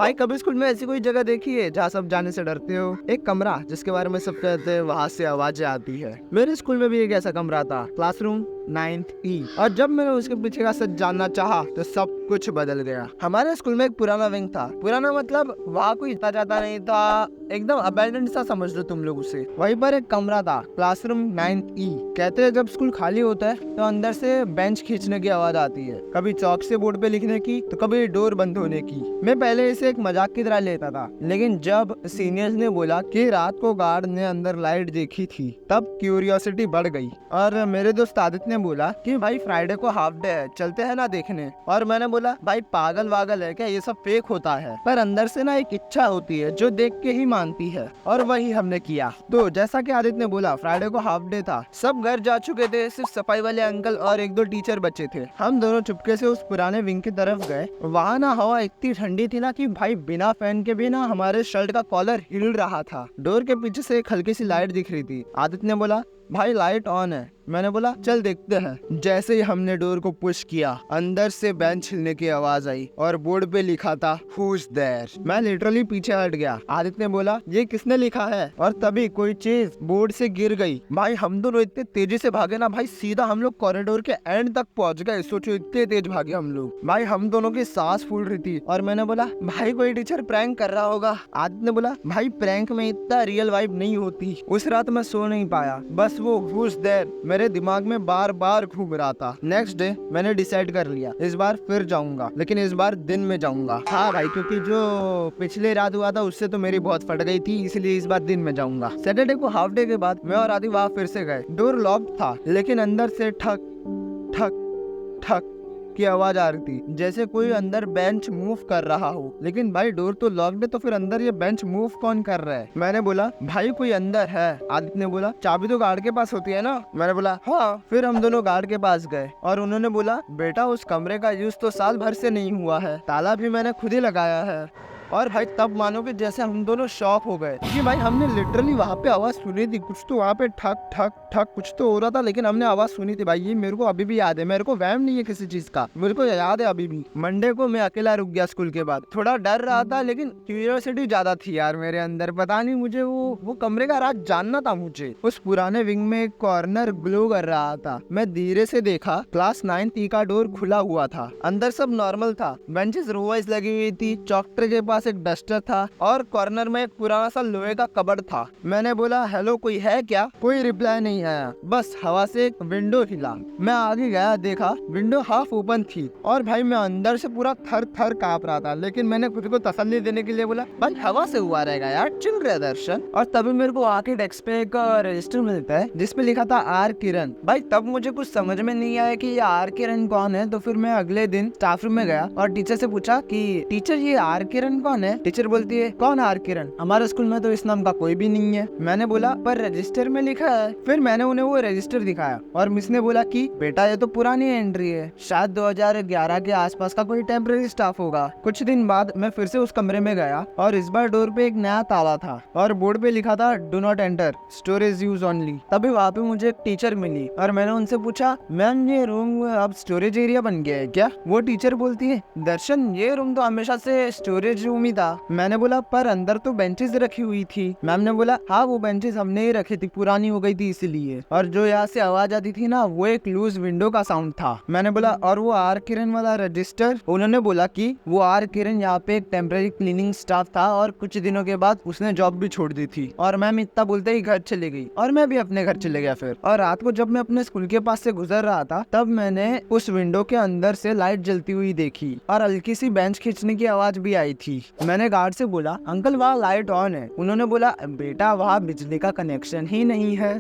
भाई कभी स्कूल में ऐसी कोई जगह देखी है जहाँ सब जाने से डरते हो? एक कमरा जिसके बारे में सब कहते हैं वहाँ से आवाजें आती है। मेरे स्कूल में भी एक ऐसा कमरा था, क्लासरूम 9th E। और जब मैंने उसके पीछे का सच जानना चाहा तो सब कुछ बदल गया। हमारे स्कूल में एक पुराना विंग था। पुराना मतलब वहाँ कोई इतना ज्यादा नहीं था, एकदम अबैंडन सा समझ लो तुम लोग उसे। वहीं पर एक कमरा था, क्लासरूम 9th E। कहते हैं जब स्कूल खाली होता है तो अंदर से बेंच खींचने की आवाज आती है, कभी चौक से बोर्ड पे लिखने की तो कभी डोर बंद होने की। मैं पहले इसे एक मजाक की तरह लेता था, लेकिन जब सीनियर्स ने बोला कि रात को गार्ड ने अंदर लाइट देखी थी तब क्यूरियोसिटी बढ़ गई। और मेरे दोस्त आदित्य ने बोला कि भाई फ्राइडे को हाफ डे है, चलते हैं ना देखने। और मैंने बोला भाई पागल वागल है क्या, ये सब फेक होता है। पर अंदर से ना एक इच्छा होती है जो देख के ही मानती है, और वही हमने किया। तो जैसा कि आदित्य ने बोला फ्राइडे को हाफ डे था, सब घर जा चुके थे, सिर्फ सफाई वाले अंकल और एक दो टीचर बचे थे। हम दोनों चुपके से उस पुराने विंग की तरफ गए। वहाँ ना हवा इतनी ठंडी थी ना कि भाई बिना फैन के भी ना हमारे शर्ट का कॉलर हिल रहा था। डोर के पीछे से एक हल्की सी लाइट दिख रही थी। आदित्य ने बोला भाई लाइट ऑन है। मैंने बोला चल देखते हैं। जैसे ही हमने डोर को पुश किया, अंदर से बेंच हिलने की आवाज आई और बोर्ड पे लिखा था Who's there? मैं लिटरली पीछे हट गया। आदित्य ने बोला ये किसने लिखा है? और तभी कोई चीज बोर्ड से गिर गई। भाई हम दोनों इतने तेजी से भागे ना भाई, सीधा हम लोग कॉरिडोर के एंड तक पहुंच गए। सोचो इतने तेज भागे हम लोग। भाई हम दोनों की सांस फूल रही थी। और मैंने बोला भाई कोई टीचर प्रैंक कर रहा होगा। आदित्य ने बोला भाई प्रैंक में इतना रियल वाइब नहीं होती। उस रात मैं सो नहीं पाया, बस वो Who's there मेरे दिमाग में बार बार घूम रहा था। नेक्स्ट डे मैंने डिसाइड कर लिया इस बार फिर जाऊंगा, लेकिन इस बार दिन में जाऊंगा। हाँ भाई, क्योंकि जो पिछले रात हुआ था उससे तो मेरी बहुत फट गई थी, इसलिए इस बार दिन में जाऊंगा। सैटरडे को हाफ डे के बाद मैं और आदि वहाँ फिर से गए। डोर लॉक था, लेकिन अंदर से ठक ठक ठक की आवाज आ रही थी, जैसे कोई अंदर बेंच मूव कर रहा हो। लेकिन भाई डोर तो लॉक्ड है, तो फिर अंदर ये बेंच मूव कौन कर रहा है? मैंने बोला भाई कोई अंदर है। आदित्य ने बोला चाबी तो गार्ड के पास होती है ना। मैंने बोला हाँ। फिर हम दोनों गार्ड के पास गए और उन्होंने बोला बेटा उस कमरे का यूज तो साल भर से नहीं हुआ है, ताला भी मैंने खुद ही लगाया है। और भाई तब मानो कि जैसे हम दोनों शॉक हो गए कि भाई हमने लिटरली वहाँ पे आवाज सुनी थी। कुछ तो वहाँ पे ठक ठक ठक कुछ तो हो रहा था, लेकिन हमने आवाज सुनी थी। भाई ये मेरे को अभी भी याद है, मेरे को वहम नहीं है किसी चीज का, मेरे को याद है अभी भी। मंडे को मैं अकेला रुक गया स्कूल के बाद। थोड़ा डर रहा था, लेकिन क्यूरियोसिटी ज्यादा थी यार मेरे अंदर। पता नहीं मुझे वो कमरे का राज जानना था मुझे। उस पुराने विंग में एक कॉर्नर ग्लो कर रहा था। मैं धीरे से देखा, क्लास 9th E का डोर खुला हुआ था। अंदर सब नॉर्मल था, बेंचेस रो वाइज लगी हुई थी, चौक के पास एक डस्टर था और कॉर्नर में एक पुराना सा लोहे का कबर्ड था। मैंने बोला हेलो कोई है क्या? कोई रिप्लाई नहीं आया, बस हवा से एक विंडो हिला। मैं आगे गया, देखा विंडो हाफ ओपन थी और भाई मैं अंदर से पूरा थर थर कांप रहा था। लेकिन मैंने खुद को तसल्ली देने के लिए बोला भाई हवा से हुआ रहेगा यार, चिल रहे दर्शन। और तभी मेरे को आके डेस्क पे एक रजिस्टर मिलता है जिसपे लिखा था आर किरण। भाई तब मुझे कुछ समझ में नहीं आया कि ये आर किरण कौन है। तो फिर मैं अगले दिन स्टाफ रूम में गया और टीचर से पूछा कि टीचर ये आर किरण कौन है? टीचर बोलती है कौन आर किरण? हमारे स्कूल में तो इस नाम का कोई भी नहीं है। मैंने बोला पर रजिस्टर में लिखा है। फिर मैंने उन्हें वो रजिस्टर दिखाया और मिस ने बोला कि बेटा ये तो पुरानी एंट्री है, शायद 2011 के आसपास का कोई टेम्परेरी स्टाफ होगा। कुछ दिन बाद मैं फिर से उस कमरे में गया और इस बार डोर पे एक नया ताला था और बोर्ड पे लिखा था do not enter, storage use only. तभी वहाँ पे मुझे एक टीचर मिली और मैंने उनसे पूछा मैम ये रूम अब स्टोरेज एरिया बन गया है क्या? वो टीचर बोलती है दर्शन ये रूम तो हमेशा से स्टोरेज रूम ही था। मैंने बोला पर अंदर तो बेंचेस रखी हुई थी। मैम ने बोला हाँ वो बेंचेस हमने ही रखी थी, पुरानी हो गई थी इसीलिए। और जो यहाँ से आवाज आती थी ना वो एक लूज विंडो का साउंड था। मैंने बोला और वो आर किरण वाला रजिस्टर? उन्होंने बोला कि वो आर किरण यहाँ पे एक टेम्परेरी क्लीनिंग स्टाफ था और कुछ दिनों के बाद उसने जॉब भी छोड़ दी थी। और मैम इतना बोलते ही घर चली गई और मैं भी अपने घर चले गया फिर। और रात को जब मैं अपने स्कूल के पास से गुजर रहा था तब मैंने उस विंडो के अंदर से लाइट जलती हुई देखी और हल्की सी बेंच खींचने की आवाज भी आई थी। मैंने गार्ड से बोला अंकल वहाँ लाइट ऑन है। उन्होंने बोला बेटा वहाँ बिजली का कनेक्शन ही नहीं है।